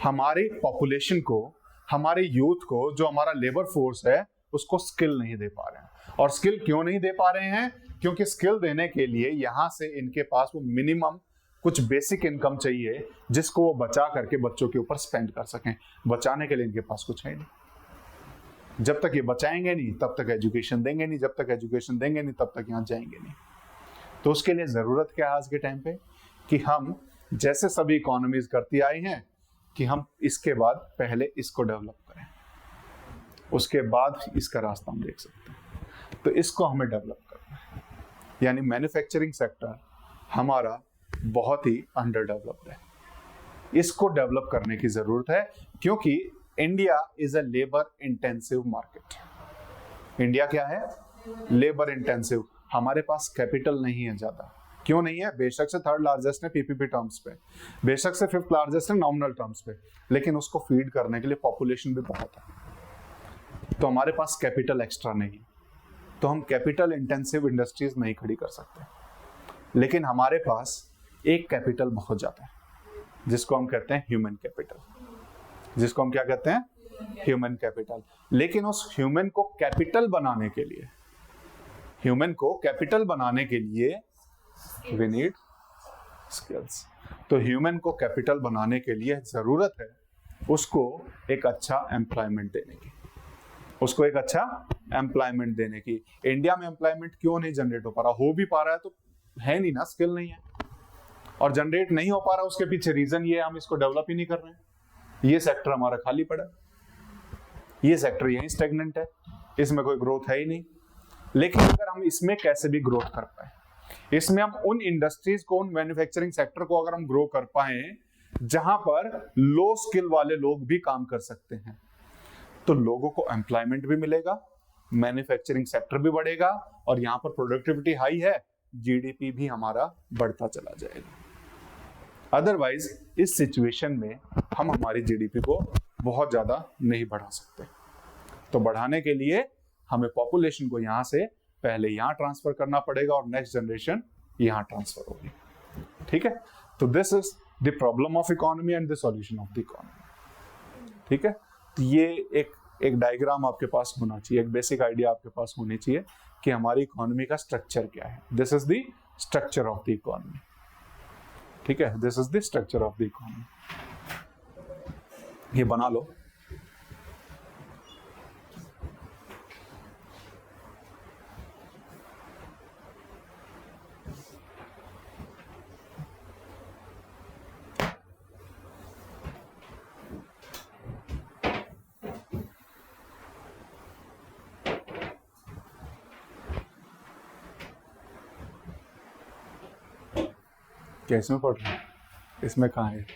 हमारी पॉपुलेशन को, हमारे यूथ को, जो हमारा लेबर फोर्स है, उसको स्किल नहीं दे पा रहे हैं। और स्किल क्यों नहीं दे पा रहे हैं? क्योंकि स्किल देने के लिए यहाँ से इनके पास वो मिनिमम कुछ बेसिक इनकम चाहिए जिसको वो बचा करके बच्चों के ऊपर स्पेंड कर सकें। बचाने के लिए इनके पास कुछ है नहीं। जब तक ये बचाएंगे नहीं तब तक एजुकेशन देंगे नहीं, जब तक एजुकेशन देंगे नहीं तब तक यहाँ जाएंगे नहीं। तो उसके लिए ज़रूरत क्या है आज के टाइम पे कि हम जैसे सभी इकोनॉमीज करती आई हैं कि हम इसके बाद पहले इसको डेवलप करें, उसके बाद इसका रास्ता हम देख सकते हैं। तो इसको हमें डेवलप करना है, यानी मैन्युफैक्चरिंग सेक्टर हमारा बहुत ही अंडर डेवलप्ड है। इसको डेवलप करने की ज़रूरत है क्योंकि India is a labour intensive market. India क्या है? Labour intensive. हमारे पास कैपिटल नहीं है ज़्यादा। क्यों नहीं है? बेशक से थर्ड लार्जेस्ट है पीपीपी टर्म्स पे, बेशक से फिफ्थ लार्जेस्ट है नॉमिनल टर्म्स पे, लेकिन उसको फीड करने के लिए पॉपुलेशन भी बहुत है। तो हमारे पास कैपिटल एक्स्ट्रा नहीं है, तो हम कैपिटल इंटेंसिव इंडस्ट्रीज नहीं खड़ी कर सकते। लेकिन हमारे पास एक कैपिटल बहुत ज़्यादा है जिसको हम कहते हैं ह्यूमन कैपिटल, जिसको हम क्या कहते हैं? Human capital. लेकिन उस ह्यूमन को कैपिटल बनाने के लिए, ह्यूमन को कैपिटल बनाने के लिए वी नीड स्किल्स। तो ह्यूमन को कैपिटल बनाने के लिए जरूरत है उसको एक अच्छा एम्प्लॉयमेंट देने की, उसको एक अच्छा एम्प्लॉयमेंट देने की। इंडिया में एम्प्लॉयमेंट क्यों नहीं जनरेट हो पा रहा? हो भी पा रहा है तो है नहीं ना, स्किल नहीं है। और जनरेट नहीं हो पा रहा, उसके पीछे रीजन ये है हम इसको डेवलप ही नहीं कर रहे हैं। ये सेक्टर हमारा खाली पड़ा है, ये सेक्टर यहीं स्टेगनेंट है, इसमें कोई ग्रोथ है ही नहीं। लेकिन अगर हम इसमें कैसे भी ग्रोथ कर पाए, इसमें हम उन इंडस्ट्रीज को, उन मैन्युफैक्चरिंग सेक्टर को अगर हम ग्रो कर पाए जहां पर लो स्किल वाले लोग भी काम कर सकते हैं, तो लोगों को एम्प्लॉयमेंट भी मिलेगा, मैन्युफैक्चरिंग सेक्टर भी बढ़ेगा और यहाँ पर प्रोडक्टिविटी हाई है, जीडीपी भी हमारा बढ़ता चला जाएगा। अदरवाइज इस सिचुएशन में हम हमारी जीडीपी को बहुत ज्यादा नहीं बढ़ा सकते। तो बढ़ाने के लिए हमें पॉपुलेशन को यहाँ से पहले यहाँ ट्रांसफर करना पड़ेगा और नेक्स्ट जनरेशन यहाँ ट्रांसफर होगी। ठीक है? तो this is the problem of economy and the solution of the economy. ठीक है? तो ये एक डायग्राम आपके पास होना चाहिए, एक बेसिक आइडिया आपके पास होनी चाहिए कि हमारी इकोनॉमी का स्ट्रक्चर क्या है। This is the structure of the economy. ठीक है? This is the structure of the economy. ये बना लो। कैसे में पढ़ रहे हैं? इसमें कहाँ है?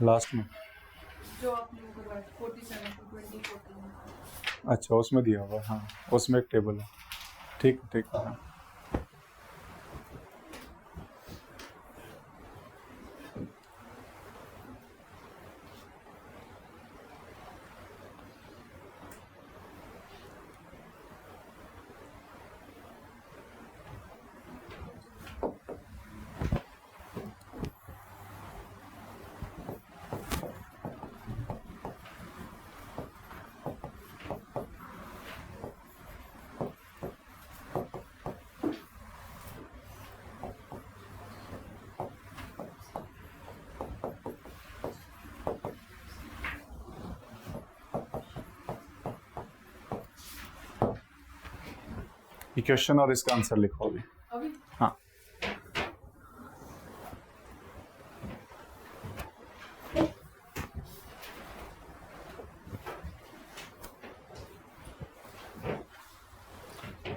लास्ट में जो आपने करवाया 47 to 2014। अच्छा, उसमें दिया हुआ है। हाँ, उसमें एक टेबल है। ठीक ठीक है। हाँ। ये क्वेश्चन और इसका आंसर लिखो अभी। हाँ,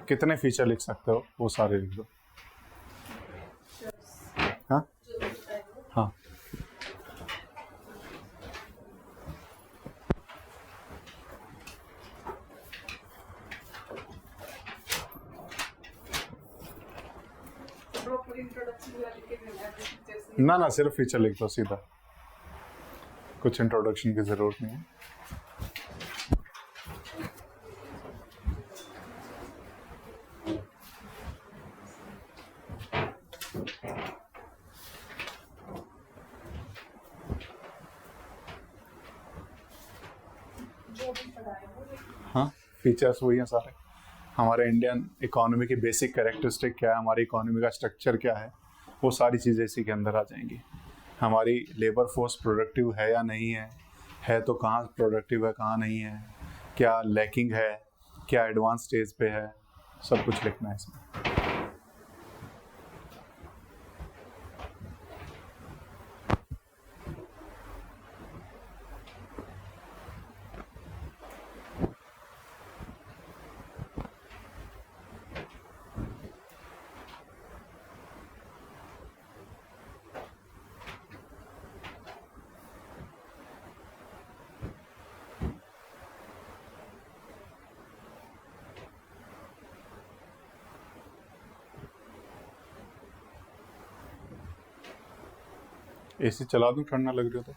कितने फीचर लिख सकते हो वो सारे लिख दो। हाँ हाँ, ना ना, सिर्फ फीचर लिख दो सीधा, कुछ इंट्रोडक्शन की जरूरत नहीं है। जो अभी पढ़ाए वो लिख हाँ, फीचर्स वही हैं सारे। हमारे इंडियन इकोनॉमी की बेसिक कैरेक्टरिस्टिक क्या है, हमारी इकोनॉमी का स्ट्रक्चर क्या है, वो सारी चीज़ें इसी के अंदर आ जाएंगी। हमारी लेबर फोर्स प्रोडक्टिव है या नहीं है तो कहाँ प्रोडक्टिव है कहाँ नहीं है, क्या लैकिंग है, क्या एडवांस स्टेज पे है, सब कुछ लिखना है इसमें। एसी चला दूं ठंड ना लग रही हो तो?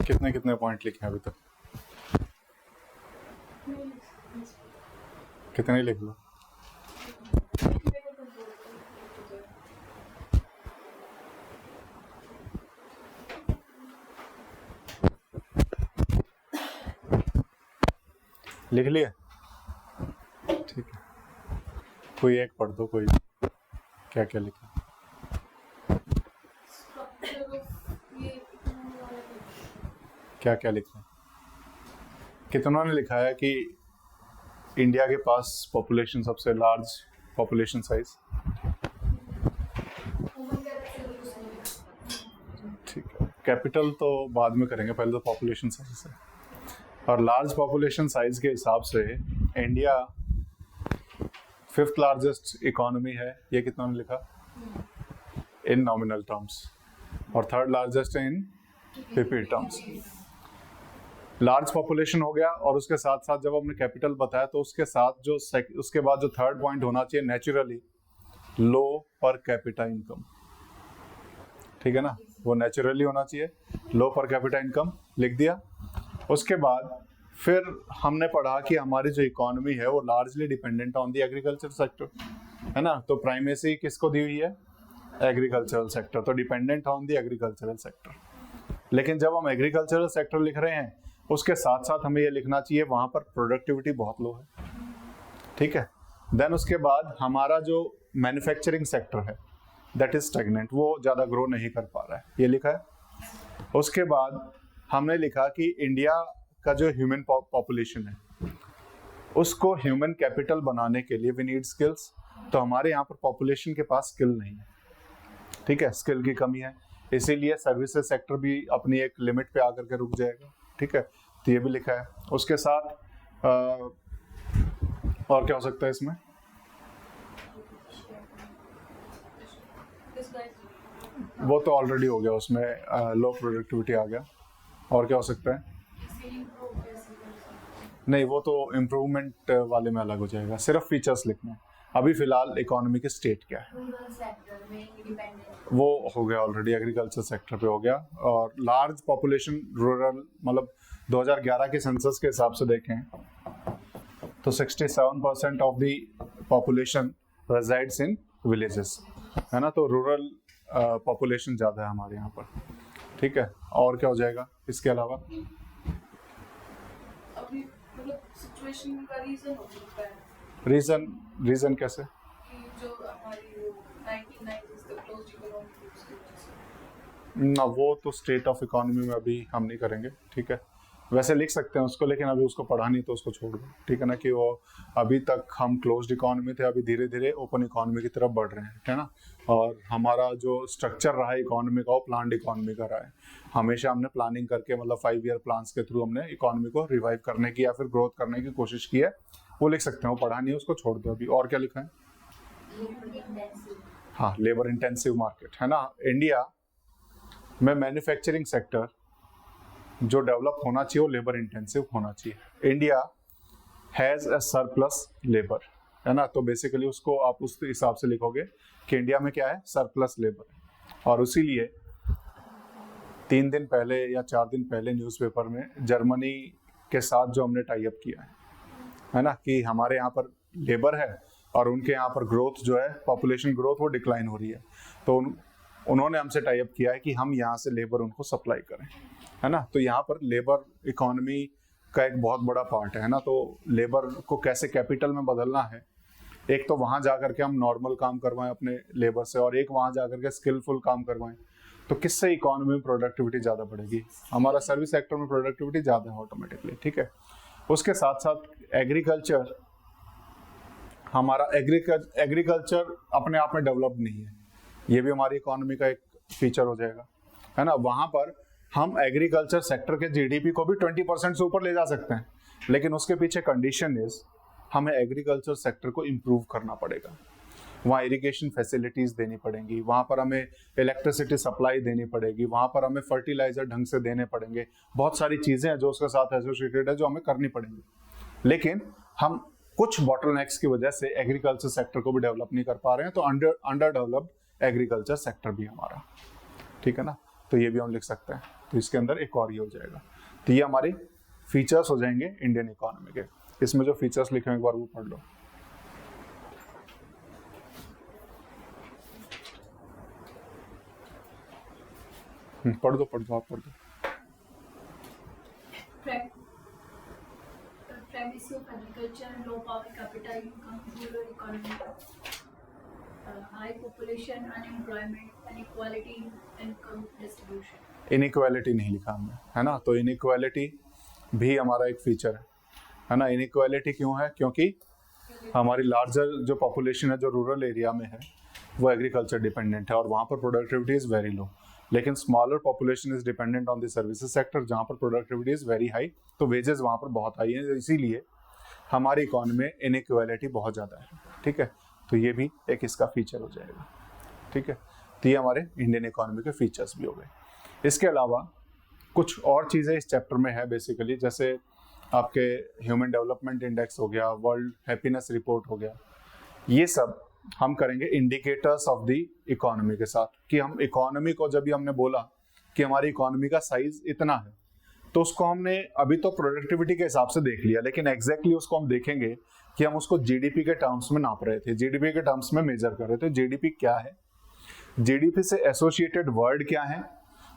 कितने कितने पॉइंट लिखे हैं अभी तक? कितने लिख लो? लिख लिए? ठीक है, कोई एक पढ़ दो, कोई क्या क्या लिखा? क्या क्या लिखा? कितनों ने लिखा है कि इंडिया के पास पॉपुलेशन सबसे लार्ज पॉपुलेशन साइज? ठीक है, कैपिटल तो बाद में करेंगे, पहले तो पॉपुलेशन साइज है। और लार्ज पॉपुलेशन साइज के हिसाब से इंडिया 5th लार्जेस्ट इकोनॉमी है, ये कितना ने लिखा? इन नॉमिनल टर्म्स। और 3rd largest in PP terms. Large population हो गया, और उसके साथ साथ जब हमने कैपिटल बताया तो उसके साथ जो उसके बाद जो 3rd पॉइंट होना चाहिए, नेचुरली लो पर कैपिटा इनकम। ठीक है ना, वो नेचुरली होना चाहिए, लो पर कैपिटा इनकम लिख दिया। उसके बाद फिर हमने पढ़ा कि हमारी जो इकोनॉमी है वो largely dependent on the agriculture sector, है ना। तो प्राइमेसी किसको दी हुई है? एग्रीकल्चरल सेक्टर, तो dependent on the agricultural sector. लेकिन जब हम एग्रीकल्चरल सेक्टर लिख रहे हैं, उसके साथ साथ हमें ये लिखना चाहिए वहाँ पर प्रोडक्टिविटी बहुत लो है। ठीक है, देन उसके बाद हमारा जो मैन्युफैक्चरिंग सेक्टर है दैट इज स्टैग्नेंट, वो ज़्यादा ग्रो नहीं कर पा रहा है, ये लिखा है। उसके बाद हमने लिखा कि इंडिया का जो ह्यूमन पॉपुलेशन है उसको ह्यूमन कैपिटल बनाने के लिए वी नीड स्किल्स। तो हमारे यहाँ पर पॉपुलेशन के पास स्किल नहीं है, ठीक है, स्किल की कमी है, इसीलिए सर्विसेज सेक्टर भी अपनी एक लिमिट पे आकर के रुक जाएगा। ठीक है, तो ये भी लिखा है। उसके साथ और क्या हो सकता है इसमें? वो तो ऑलरेडी हो गया, उसमें लो प्रोडक्टिविटी आ गया। और क्या हो सकता है? नहीं, वो तो इम्प्रूवमेंट वाले में अलग हो जाएगा, सिर्फ फीचर्स लिखने। अभी फिलहाल इकोनॉमी की स्टेट क्या है वो हो गया ऑलरेडी, एग्रीकल्चर सेक्टर पे हो गया। और लार्ज पॉपुलेशन रूरल, मतलब 2011 के सेंसस के हिसाब से देखें तो 67% of the population resides in villages, है ना। तो रूरल पॉपुलेशन ज़्यादा है हमारे यहाँ पर। ठीक है, और क्या हो जाएगा इसके अलावा? अभी मतलब सिचुएशन का रीजन हो सकता है। रीजन कैसे? कि जो हमारी 1990s तक क्लोज इकोनॉमी थी, ना, वो तो स्टेट ऑफ इकोनॉमी में अभी हम नहीं करेंगे। ठीक है, वैसे लिख सकते हैं उसको, लेकिन अभी उसको पढ़ा नहीं तो उसको छोड़ दो। ठीक है ना, कि वो अभी तक हम क्लोज्ड इकोनॉमी थे, अभी धीरे धीरे ओपन इकोनॉमी की तरफ बढ़ रहे हैं, है ना। और हमारा जो स्ट्रक्चर रहा है इकोनॉमी का वो प्लान्ड इकोनॉमी का रहा है। हमेशा हमने प्लानिंग करके, मतलब 5 ईयर प्लान्स के थ्रू हमने इकोनॉमी को रिवाइव करने की या फिर ग्रोथ करने की कोशिश की है, वो लिख सकते हैं। वो पढ़ा नहीं है, उसको छोड़ दो अभी। और क्या लिखा है? हाँ, लेबर इंटेंसिव मार्केट, है ना। इंडिया में मैन्युफैक्चरिंग सेक्टर जो डेवलप होना चाहिए वो लेबर इंटेंसिव होना चाहिए। India has a surplus labour, है ना। तो बेसिकली उसको आप उस हिसाब से लिखोगे कि इंडिया में क्या है? सरप्लस लेबर है। और इसीलिए 3 दिन पहले या 4 दिन पहले न्यूज़पेपर में जर्मनी के साथ जो हमने टाई अप किया है ना, कि हमारे यहाँ पर लेबर है और उनके यहाँ पर ग्रोथ जो है, पॉपुलेशन ग्रोथ, वो डिक्लाइन हो रही है। तो उन्होंने हमसे टाई अप किया है कि हम यहाँ से लेबर उनको सप्लाई करें, है ना। तो यहाँ पर लेबर इकोनॉमी का एक बहुत बड़ा पार्ट है ना। तो लेबर को कैसे कैपिटल में बदलना है, एक तो वहाँ जा करके हम नॉर्मल काम करवाएं अपने लेबर से, और एक वहाँ जा करके स्किलफुल काम करवाएं। तो किससे इकोनॉमी में प्रोडक्टिविटी ज़्यादा बढ़ेगी? हमारा सर्विस सेक्टर में प्रोडक्टिविटी ज़्यादा है ऑटोमेटिकली। ठीक है, उसके साथ साथ एग्रीकल्चर, हमारा एग्रीकल्चर अपने आप में डेवलप्ड नहीं है, ये भी हमारी इकोनॉमी का एक फीचर हो जाएगा, है ना। वहाँ पर हम एग्रीकल्चर सेक्टर के जीडीपी को भी 20% से ऊपर ले जा सकते हैं, लेकिन उसके पीछे कंडीशन इज हमें एग्रीकल्चर सेक्टर को इम्प्रूव करना पड़ेगा। वहाँ इरिगेशन फैसिलिटीज़ देनी पड़ेंगी, वहाँ पर हमें इलेक्ट्रिसिटी सप्लाई देनी पड़ेगी, वहाँ पर हमें फर्टिलाइजर ढंग से देने पड़ेंगे। बहुत सारी चीज़ें हैं जो उसके साथ एसोसिएटेड है जो हमें करनी पड़ेंगी, लेकिन हम कुछ बॉटलनेक्स की वजह से एग्रीकल्चर सेक्टर को भी डेवलप नहीं कर पा रहे हैं। तो अंडर डेवलप्ड एग्रीकल्चर सेक्टर भी हमारा, ठीक है ना। तो ये भी हम लिख सकते हैं। तो इसके अंदर एक और ये हो जाएगा। तो ये हमारे फीचर्स हो जाएंगे इंडियन इकोनॉमी के। इसमें जो फीचर्स लिखे हैं एक बार वो पढ़ लो। पढ़ दो आप पढ़ दो। Primacy of agriculture and low per capita income, rural economy, high population, unemployment, inequality in income distribution. Inequality नहीं लिखा हमने, है ना, तो इनइक्वालिटी भी हमारा एक फीचर है ना। इनइक्वालिटी क्यों है? क्योंकि हमारी लार्जर जो पॉपुलेशन है जो रूरल एरिया में है वो एग्रीकल्चर डिपेंडेंट है और वहाँ पर प्रोडक्टिविटी इज़ वेरी लो, लेकिन smaller population is dependent on the services sector जहाँ पर प्रोडक्टिविटी इज़ वेरी हाई, तो वेजेस वहाँ पर बहुत हाई है, इसीलिए हमारी इकोनॉमी में इनइक्वालिटी बहुत ज़्यादा है। ठीक है, तो ये भी एक इसका फीचर हो जाएगा। ठीक है, तो ये हमारे इंडियन इकोनॉमी के फीचर्स भी हो गए। इसके अलावा कुछ और चीज़ें इस चैप्टर में है बेसिकली, जैसे आपके ह्यूमन डेवलपमेंट इंडेक्स हो गया, वर्ल्ड हैप्पीनेस रिपोर्ट हो गया, ये सब हम करेंगे इंडिकेटर्स ऑफ द इकोनॉमी के साथ, कि हम इकोनॉमी को, जब भी हमने बोला कि हमारी इकोनॉमी का साइज इतना है, तो उसको हमने अभी तो प्रोडक्टिविटी के हिसाब से देख लिया, लेकिन एग्जैक्टली उसको हम देखेंगे कि हम उसको जीडीपी के टर्म्स में नाप रहे थे, जीडीपी के टर्म्स में मेजर कर रहे थे। जीडीपी क्या है, जीडीपी से एसोसिएटेड वर्ड क्या है,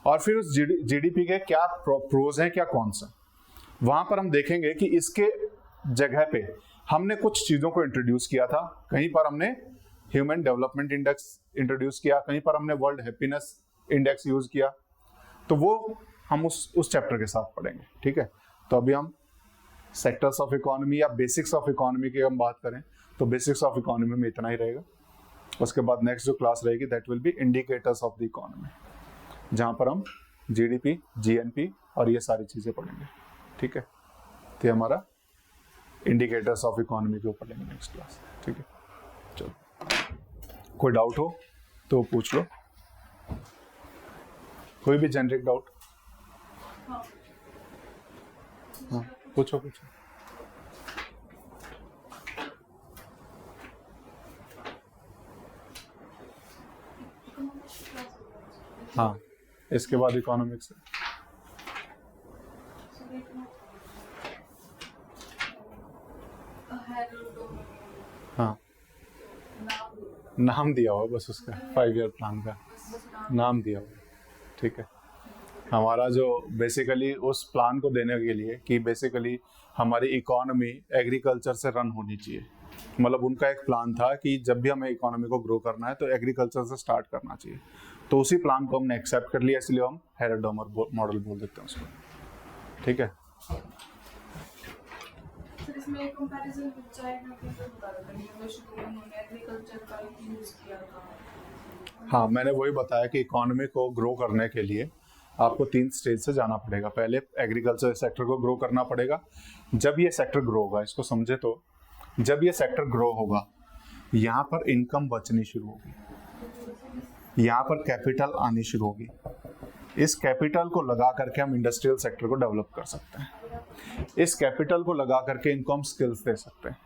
और फिर उस जीडीपी के क्या प्रोज हैं, क्या कॉन्स हैं। वहां पर हम देखेंगे कि इसके जगह पे हमने कुछ चीजों को इंट्रोड्यूस किया था। कहीं पर हमने ह्यूमन डेवलपमेंट इंडेक्स इंट्रोड्यूस किया, कहीं पर हमने वर्ल्ड हैप्पीनेस इंडेक्स यूज किया, तो वो हम उस चैप्टर के साथ पढ़ेंगे। ठीक है, तो अभी हम सेक्टर्स ऑफ इकोनॉमी या बेसिक्स ऑफ इकोनॉमी की हम बात करें तो बेसिक्स ऑफ इकोनॉमी में इतना ही रहेगा। उसके बाद नेक्स्ट जो क्लास रहेगी that will be indicators of the economy, जहां पर हम जीडीपी, जीएनपी और ये सारी चीजें पढ़ेंगे। ठीक है, तो ये हमारा इंडिकेटर्स ऑफ इकोनॉमी के ऊपर पढ़ेंगे नेक्स्ट क्लास। ठीक है, चलो, कोई डाउट हो तो पूछ लो, कोई भी जेनरिक डाउट। हाँ, पूछो। हाँ, इसके बाद इकोनॉमिक्स है। हाँ, नाम दिया हुआ बस उसका, 5 ईयर प्लान का नाम दिया हुआ। ठीक है, हमारा जो बेसिकली उस प्लान को देने के लिए कि बेसिकली हमारी इकोनॉमी एग्रीकल्चर से रन होनी चाहिए, मतलब उनका एक प्लान था कि जब भी हमें इकोनॉमी को ग्रो करना है तो एग्रीकल्चर से स्टार्ट करना चाहिए, तो उसी प्लान को हमने एक्सेप्ट कर लिया, इसलिए हम हेरोडोमर मॉडल बोल देते हैं उसको। ठीक है, इसमें एक कंपैरिजन विद चाइना के तो बता रहा था कि शुरू में उन्होंने एग्रीकल्चर का यूज किया था। हाँ, मैंने वही बताया कि इकोनॉमी को ग्रो करने के लिए आपको 3 स्टेज से जाना पड़ेगा। पहले एग्रीकल्चर सेक्टर को ग्रो करना पड़ेगा। जब ये सेक्टर ग्रो होगा, इसको समझे तो, जब ये सेक्टर ग्रो होगा यहाँ पर इनकम बचनी शुरू होगी, यहाँ पर कैपिटल आनी शुरू होगी। इस कैपिटल को लगा करके हम इंडस्ट्रियल सेक्टर को डेवलप कर सकते हैं, इस कैपिटल को लगा करके इनको हम स्किल्स दे सकते हैं,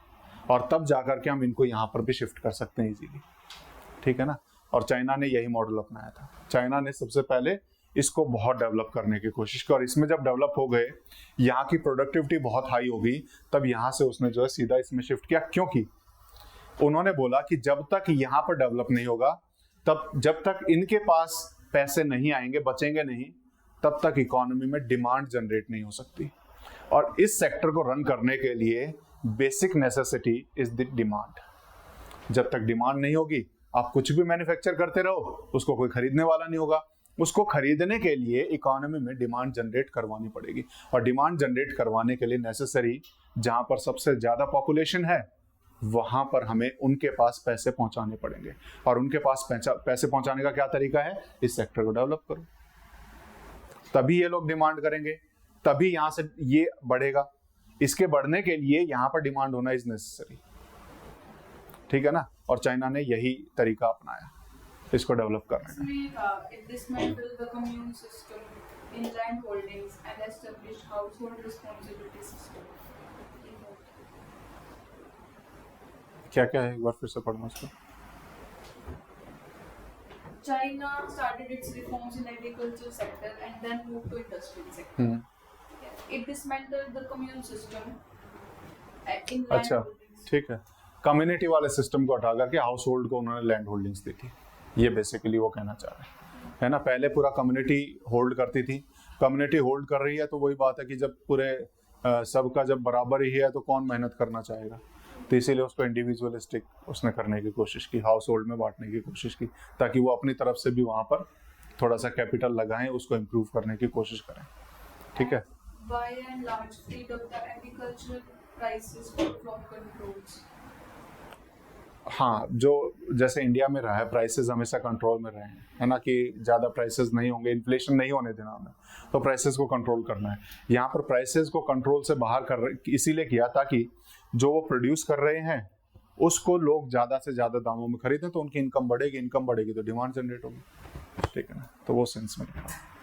और तब जा करके हम इनको यहाँ पर भी शिफ्ट कर सकते हैं इजीली। ठीक है ना, और चाइना ने यही मॉडल अपनाया था। चाइना ने सबसे पहले इसको बहुत डेवलप करने की कोशिश की, और इसमें जब डेवलप हो गए, यहाँ की प्रोडक्टिविटी बहुत हाई हो गई, तब यहाँ से उसने जो है सीधा इसमें शिफ्ट किया, क्योंकि उन्होंने बोला कि जब तक यहाँ पर डेवलप नहीं होगा, तब जब तक इनके पास पैसे नहीं आएंगे, बचेंगे नहीं, तब तक इकोनॉमी में डिमांड जनरेट नहीं हो सकती। और इस सेक्टर को रन करने के लिए basic necessity is the demand. जब तक डिमांड नहीं होगी, आप कुछ भी मैन्युफैक्चर करते रहो, उसको कोई खरीदने वाला नहीं होगा। उसको खरीदने के लिए इकोनॉमी में डिमांड जनरेट करवानी पड़ेगी, और डिमांड जनरेट करवाने के लिए नेसेसरी जहां पर सबसे ज्यादा पॉपुलेशन है वहां पर हमें उनके पास पैसे पहुंचाने पड़ेंगे, और उनके पास पैसे पहुंचाने का क्या तरीका है? इस सेक्टर को डेवलप करो, तभी ये लोग डिमांड करेंगे, तभी यहां से ये बढ़ेगा। इसके बढ़ने के लिए यहां पर डिमांड होना इज नेसेसरी। ठीक है ना, और चाइना ने यही तरीका अपनाया इसको डेवलप करने का। It dismantled the commune system in land holdings and established household responsibility system. क्या क्या है, एक बार फिर से पढ़ना उसको। China started its reforms in agriculture sector and then moved to industrial sector. It dismantled the commune system in land अच्छा holdings. ठीक है, कम्युनिटी वाले सिस्टम को हटा करके हाउस होल्ड को उन्होंने लैंड होल्डिंग्स दी थी, ये बेसिकली वो कहना चाह रहे हैं, है ना। पहले पूरा कम्युनिटी होल्ड करती थी, कम्युनिटी होल्ड कर रही है तो वही बात है कि जब पूरे सबका जब बराबर ही है तो कौन मेहनत करना चाहेगा, तो इसीलिए उसको इंडिविजुअलिस्टिक उसने करने की कोशिश की, हाउस होल्ड में बांटने की कोशिश की, ताकि वो अपनी तरफ से भी वहाँ पर थोड़ा सा कैपिटल लगाएं, उसको इम्प्रूव करने की कोशिश करें, ठीक है। By and large, freed up the agricultural prices from controls. हाँ, जो जैसे इंडिया में रहा है, प्राइसेस हमेशा कंट्रोल में रहे हैं, है ना, कि ज़्यादा प्राइसेस नहीं होंगे, इन्फ्लेशन नहीं होने देना हमें, तो प्राइसेस को कंट्रोल करना है। यहाँ पर प्राइसेस को कंट्रोल से बाहर कर रहे इसीलिए किया ताकि जो वो प्रोड्यूस कर रहे हैं उसको लोग ज़्यादा से ज़्यादा दामों में खरीदें, तो उनकी इनकम बढ़ेगी तो डिमांड जनरेट होगी, ठीक है ना, तो वो सेंस में लिखा है।